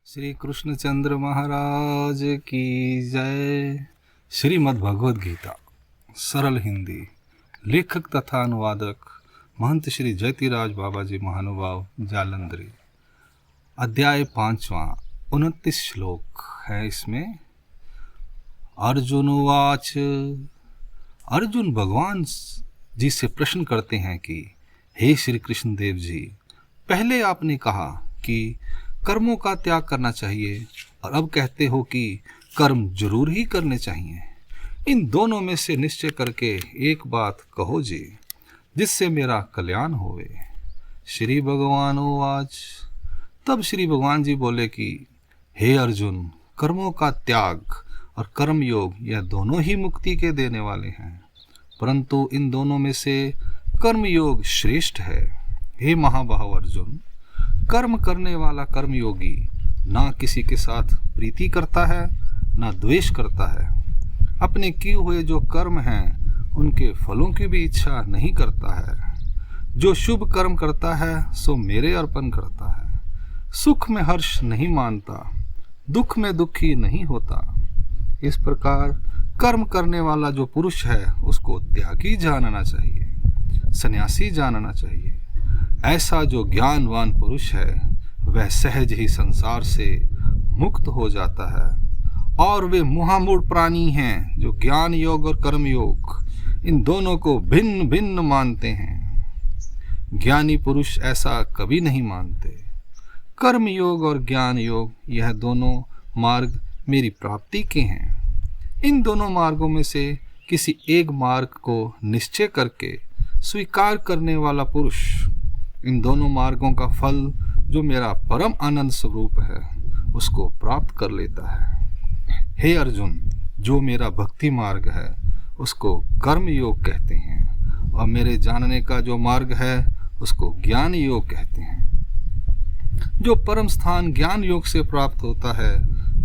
श्री कृष्णचंद्र महाराज की जय। श्रीमद् भगवद गीता सरल हिंदी, लेखक तथा अनुवादक महंत श्री जयतीराज बाबा जी महानुभाव जालंधरी। अध्याय 5वां, 29 श्लोक है इसमें। अर्जुन उवाच। अर्जुन भगवान जी से प्रश्न करते हैं कि हे श्री कृष्ण देव जी, पहले आपने कहा कि कर्मों का त्याग करना चाहिए और अब कहते हो कि कर्म जरूर ही करने चाहिए। इन दोनों में से निश्चय करके एक बात कहो जी, जिससे मेरा कल्याण होवे। श्री भगवान उवाच। तब श्री भगवान जी बोले कि हे अर्जुन, कर्मों का त्याग और कर्म योग यह दोनों ही मुक्ति के देने वाले हैं, परंतु इन दोनों में से कर्म योग श्रेष्ठ है। हे महाबाहो अर्जुन, कर्म करने वाला कर्मयोगी ना किसी के साथ प्रीति करता है ना द्वेष करता है। अपने किए हुए जो कर्म हैं उनके फलों की भी इच्छा नहीं करता है। जो शुभ कर्म करता है सो मेरे अर्पण करता है। सुख में हर्ष नहीं मानता, दुख में दुखी नहीं होता। इस प्रकार कर्म करने वाला जो पुरुष है उसको त्यागी जानना चाहिए, सन्यासी जानना चाहिए। ऐसा जो ज्ञानवान पुरुष है वह सहज ही संसार से मुक्त हो जाता है। और वे महामूढ़ प्राणी हैं जो ज्ञान योग और कर्म योग इन दोनों को भिन्न भिन्न मानते हैं। ज्ञानी पुरुष ऐसा कभी नहीं मानते। कर्म योग और ज्ञान योग यह दोनों मार्ग मेरी प्राप्ति के हैं। इन दोनों मार्गों में से किसी एक मार्ग को निश्चय करके स्वीकार करने वाला पुरुष इन दोनों मार्गों का फल जो मेरा परम आनंद स्वरूप है उसको प्राप्त कर लेता है। हे अर्जुन, जो मेरा भक्ति मार्ग है उसको कर्म योग कहते हैं और मेरे जानने का जो मार्ग है उसको ज्ञान योग कहते हैं। जो परम स्थान ज्ञान योग से प्राप्त होता है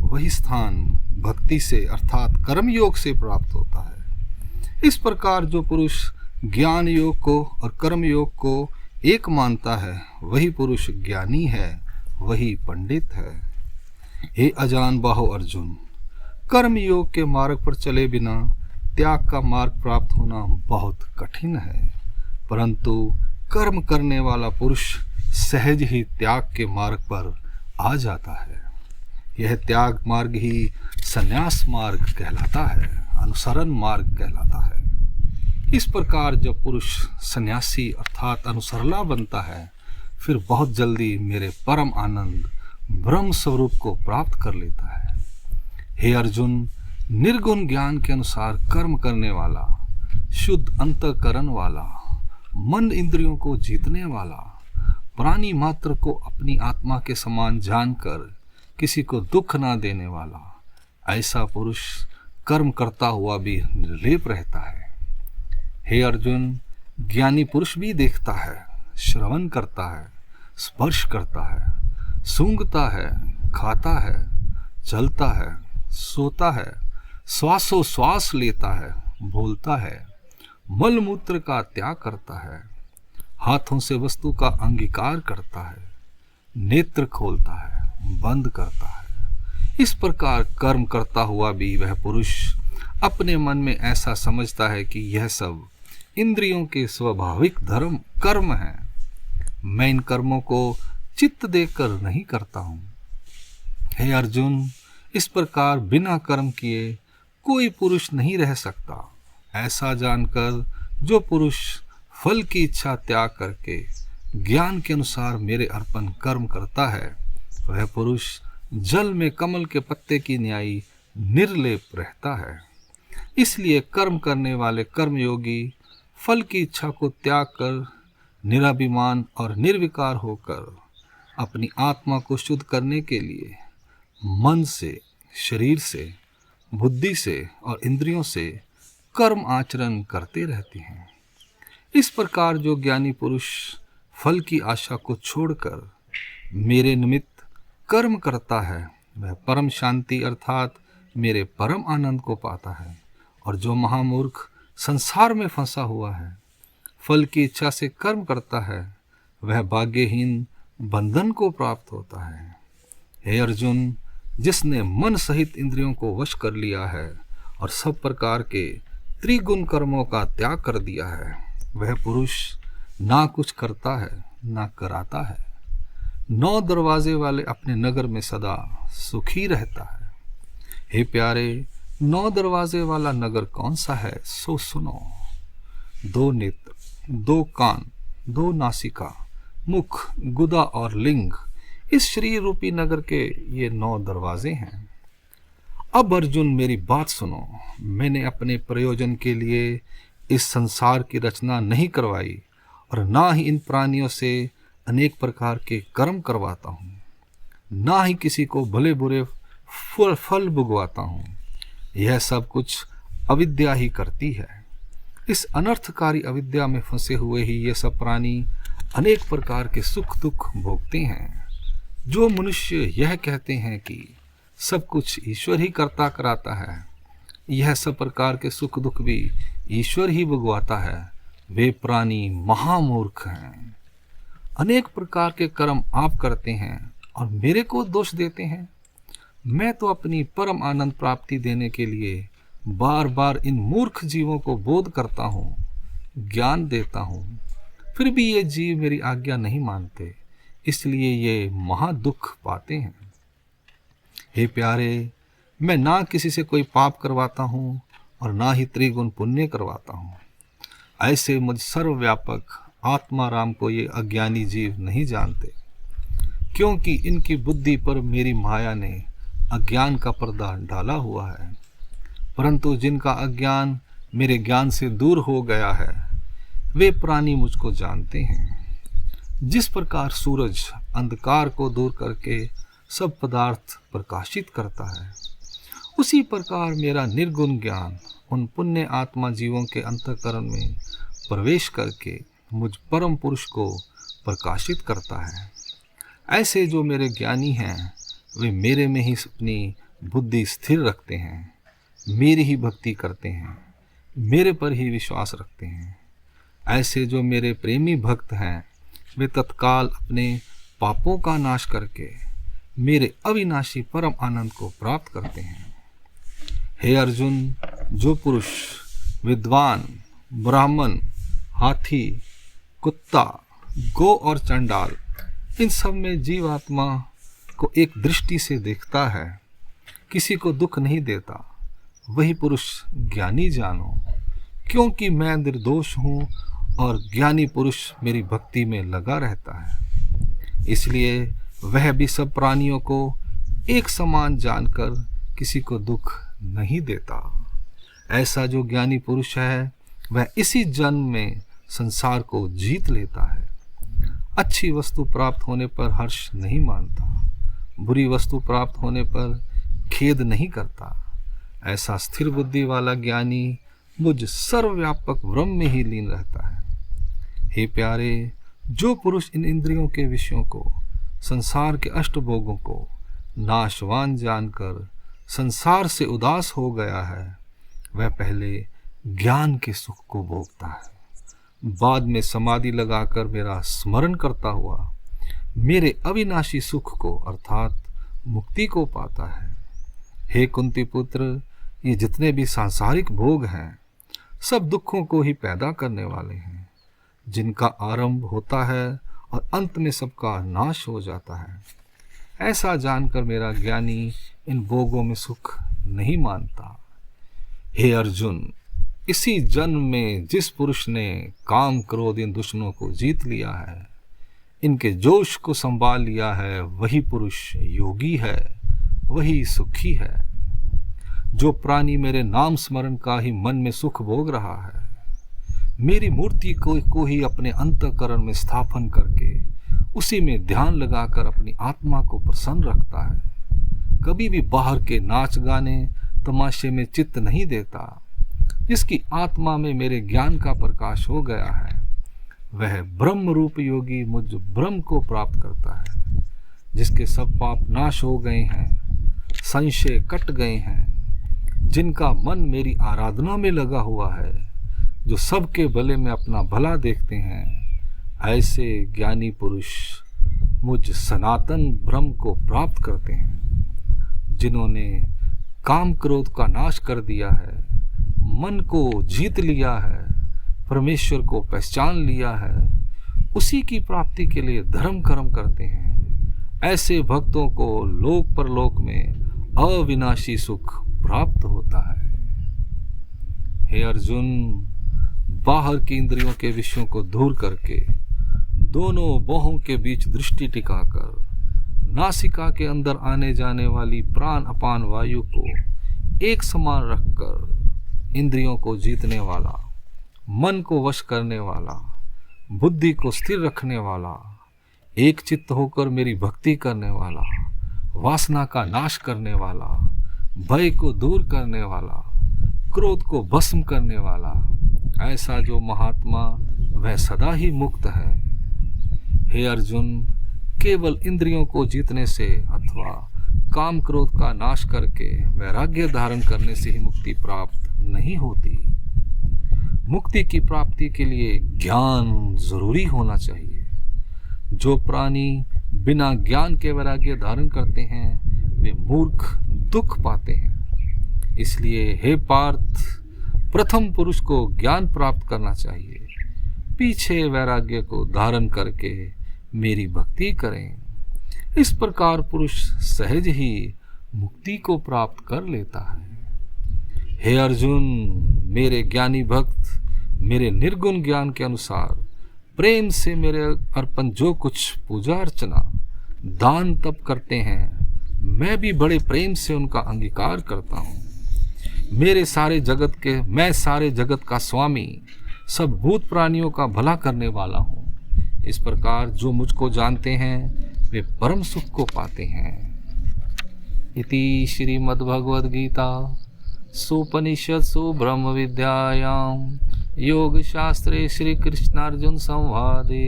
वही स्थान भक्ति से अर्थात कर्म योग से प्राप्त होता है। इस प्रकार जो पुरुष ज्ञान योग को और कर्म योग को एक मानता है वही पुरुष ज्ञानी है, वही पंडित है। हे अजान बाहो अर्जुन, कर्म योग के मार्ग पर चले बिना त्याग का मार्ग प्राप्त होना बहुत कठिन है, परंतु कर्म करने वाला पुरुष सहज ही त्याग के मार्ग पर आ जाता है। यह त्याग मार्ग ही संन्यास मार्ग कहलाता है, अनुसरण मार्ग कहलाता है। इस प्रकार जब पुरुष सन्यासी अर्थात अनुसरला बनता है फिर बहुत जल्दी मेरे परम आनंद ब्रह्म स्वरूप को प्राप्त कर लेता है। हे अर्जुन, निर्गुण ज्ञान के अनुसार कर्म करने वाला, शुद्ध अंतःकरण वाला, मन इंद्रियों को जीतने वाला, प्राणी मात्र को अपनी आत्मा के समान जानकर किसी को दुख ना देने वाला, ऐसा पुरुष कर्म करता हुआ भी निर्लेप रहता है। हे अर्जुन, ज्ञानी पुरुष भी देखता है, श्रवण करता है, स्पर्श करता है, सूंघता है, खाता है, चलता है, सोता है, श्वासोश्वास लेता है, बोलता है, मल मूत्र का त्याग करता है, हाथों से वस्तु का अंगीकार करता है, नेत्र खोलता है, बंद करता है। इस प्रकार कर्म करता हुआ भी वह पुरुष अपने मन में ऐसा समझता है कि यह सब इंद्रियों के स्वाभाविक धर्म कर्म है। मैं इन कर्मों को चित्त देकर नहीं करता हूँ। हे अर्जुन, इस प्रकार बिना कर्म किए कोई पुरुष नहीं रह सकता। ऐसा जानकर जो पुरुष फल की इच्छा त्याग करके ज्ञान के अनुसार मेरे अर्पण कर्म करता है वह पुरुष जल में कमल के पत्ते की न्यायी निर्लेप रहता है। इसलिए कर्म करने वाले कर्मयोगी फल की इच्छा को त्याग कर निराभिमान और निर्विकार होकर अपनी आत्मा को शुद्ध करने के लिए मन से, शरीर से, बुद्धि से और इंद्रियों से कर्म आचरण करते रहते हैं। इस प्रकार जो ज्ञानी पुरुष फल की आशा को छोड़कर मेरे निमित्त कर्म करता है वह परम शांति अर्थात मेरे परम आनंद को पाता है। और जो महामूर्ख संसार में फंसा हुआ है, फल की इच्छा से कर्म करता है, वह भाग्यहीन बंधन को प्राप्त होता है। हे अर्जुन, जिसने मन सहित इंद्रियों को वश कर लिया है और सब प्रकार के त्रिगुण कर्मों का त्याग कर दिया है, वह पुरुष ना कुछ करता है ना कराता है। 9 दरवाजे वाले अपने नगर में सदा सुखी रहता है। हे प्यारे, 9 दरवाजे वाला नगर कौन सा है सो सुनो। 2 नेत्र, 2 कान, 2 नासिका, मुख, गुदा और लिंग, इस शरीर रूपी नगर के ये 9 दरवाजे हैं। अब अर्जुन मेरी बात सुनो। मैंने अपने प्रयोजन के लिए इस संसार की रचना नहीं करवाई और ना ही इन प्राणियों से अनेक प्रकार के कर्म करवाता हूँ, ना ही किसी को भले बुरे फल भुगवाता हूँ। यह सब कुछ अविद्या ही करती है। इस अनर्थकारी अविद्या में फंसे हुए ही ये सब प्राणी अनेक प्रकार के सुख दुख भोगते हैं। जो मनुष्य यह कहते हैं कि सब कुछ ईश्वर ही करता कराता है, यह सब प्रकार के सुख दुख भी ईश्वर ही भुगवाता है, वे प्राणी महामूर्ख हैं। अनेक प्रकार के कर्म आप करते हैं और मेरे को दोष देते हैं। मैं तो अपनी परम आनंद प्राप्ति देने के लिए बार बार इन मूर्ख जीवों को बोध करता हूँ, ज्ञान देता हूँ, फिर भी ये जीव मेरी आज्ञा नहीं मानते, इसलिए ये महादुख पाते हैं। हे प्यारे, मैं ना किसी से कोई पाप करवाता हूँ और ना ही त्रिगुण पुण्य करवाता हूँ। ऐसे मुझ सर्वव्यापक आत्मा राम को ये अज्ञानी जीव नहीं जानते, क्योंकि इनकी बुद्धि पर मेरी माया ने अज्ञान का पर्दा डाला हुआ है। परंतु जिनका अज्ञान मेरे ज्ञान से दूर हो गया है, वे प्राणी मुझको जानते हैं। जिस प्रकार सूरज अंधकार को दूर करके सब पदार्थ प्रकाशित करता है, उसी प्रकार मेरा निर्गुण ज्ञान उन पुण्य आत्मा जीवों के अंतःकरण में प्रवेश करके मुझ परम पुरुष को प्रकाशित करता है। ऐसे जो मेरे ज्ञानी हैं, वे मेरे में ही अपनी बुद्धि स्थिर रखते हैं, मेरी ही भक्ति करते हैं, मेरे पर ही विश्वास रखते हैं। ऐसे जो मेरे प्रेमी भक्त हैं, वे तत्काल अपने पापों का नाश करके मेरे अविनाशी परम आनंद को प्राप्त करते हैं। हे अर्जुन, जो पुरुष विद्वान, ब्राह्मण, हाथी, कुत्ता, गौ और चंडाल, इन सब में जीवात्मा को एक दृष्टि से देखता है, किसी को दुख नहीं देता, वही पुरुष ज्ञानी जानो, क्योंकि मैं निर्दोष हूँ और ज्ञानी पुरुष मेरी भक्ति में लगा रहता है। इसलिए वह भी सब प्राणियों को एक समान जानकर किसी को दुख नहीं देता। ऐसा जो ज्ञानी पुरुष है, वह इसी जन्म में संसार को जीत लेता है। अच्छी वस्तु प्राप्त होने पर हर्ष नहीं मानता, बुरी वस्तु प्राप्त होने पर खेद नहीं करता। ऐसा स्थिर बुद्धि वाला ज्ञानी मुझ सर्वव्यापक ब्रह्म में ही लीन रहता है। हे प्यारे, जो पुरुष इन इंद्रियों के विषयों को, संसार के अष्टभोगों को नाशवान जानकर संसार से उदास हो गया है, वह पहले ज्ञान के सुख को भोगता है, बाद में समाधि लगाकर मेरा स्मरण करता हुआ मेरे अविनाशी सुख को अर्थात मुक्ति को पाता है। हे कुंती पुत्र, ये जितने भी सांसारिक भोग हैं, सब दुखों को ही पैदा करने वाले हैं, जिनका आरंभ होता है और अंत में सबका नाश हो जाता है। ऐसा जानकर मेरा ज्ञानी इन भोगों में सुख नहीं मानता। हे अर्जुन, इसी जन्म में जिस पुरुष ने काम क्रोध इन दुश्मनों को जीत लिया है, इनके जोश को संभाल लिया है, वही पुरुष योगी है, वही सुखी है। जो प्राणी मेरे नाम स्मरण का ही मन में सुख भोग रहा है, मेरी मूर्ति को ही अपने अंतःकरण में स्थापन करके उसी में ध्यान लगाकर अपनी आत्मा को प्रसन्न रखता है, कभी भी बाहर के नाच गाने तमाशे में चित्त नहीं देता, जिसकी आत्मा में मेरे ज्ञान का प्रकाश हो गया है, वह ब्रह्म रूप योगी मुझ ब्रह्म को प्राप्त करता है। जिसके सब पाप नाश हो गए हैं, संशय कट गए हैं, जिनका मन मेरी आराधना में लगा हुआ है, जो सबके भले में अपना भला देखते हैं, ऐसे ज्ञानी पुरुष मुझ सनातन ब्रह्म को प्राप्त करते हैं, जिन्होंने काम क्रोध का नाश कर दिया है, मन को जीत लिया है, परमेश्वर को पहचान लिया है, उसी की प्राप्ति के लिए धर्म कर्म करते हैं। ऐसे भक्तों को लोक परलोक में अविनाशी सुख प्राप्त होता है। हे अर्जुन, बाहर की इंद्रियों के विषयों को दूर करके दोनों बाहों के बीच दृष्टि टिकाकर नासिका के अंदर आने जाने वाली प्राण अपान वायु को एक समान रखकर इंद्रियों को जीतने वाला, मन को वश करने वाला, बुद्धि को स्थिर रखने वाला, एक चित्त होकर मेरी भक्ति करने वाला, वासना का नाश करने वाला, भय को दूर करने वाला, क्रोध को भस्म करने वाला, ऐसा जो महात्मा वह सदा ही मुक्त है। हे अर्जुन, केवल इंद्रियों को जीतने से अथवा काम क्रोध का नाश करके वैराग्य धारण करने से ही मुक्ति प्राप्त नहीं होती। मुक्ति की प्राप्ति के लिए ज्ञान जरूरी होना चाहिए। जो प्राणी बिना ज्ञान के वैराग्य धारण करते हैं वे मूर्ख दुख पाते हैं। इसलिए हे पार्थ, प्रथम पुरुष को ज्ञान प्राप्त करना चाहिए, पीछे वैराग्य को धारण करके मेरी भक्ति करें। इस प्रकार पुरुष सहज ही मुक्ति को प्राप्त कर लेता है। हे अर्जुन, मेरे ज्ञानी भक्त मेरे निर्गुण ज्ञान के अनुसार प्रेम से मेरे अर्पण जो कुछ पूजा अर्चना दान तप करते हैं, मैं भी बड़े प्रेम से उनका अंगीकार करता हूँ। मैं सारे जगत का स्वामी, सब भूत प्राणियों का भला करने वाला हूँ। इस प्रकार जो मुझको जानते हैं वे परम सुख को पाते हैं। इति श्रीमद्भगवद गीता सुपनिषत्सु ब्रह्म विद्यायां योग शास्त्रे श्री कृष्णार्जुन संवादे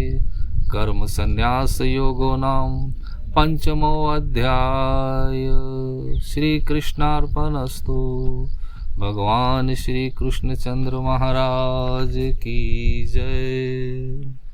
कर्म संन्यास योगो नाम पंचमो अध्याय। श्री कृष्णार्पणस्तु। भगवान श्री कृष्णचंद्र महाराज की जय।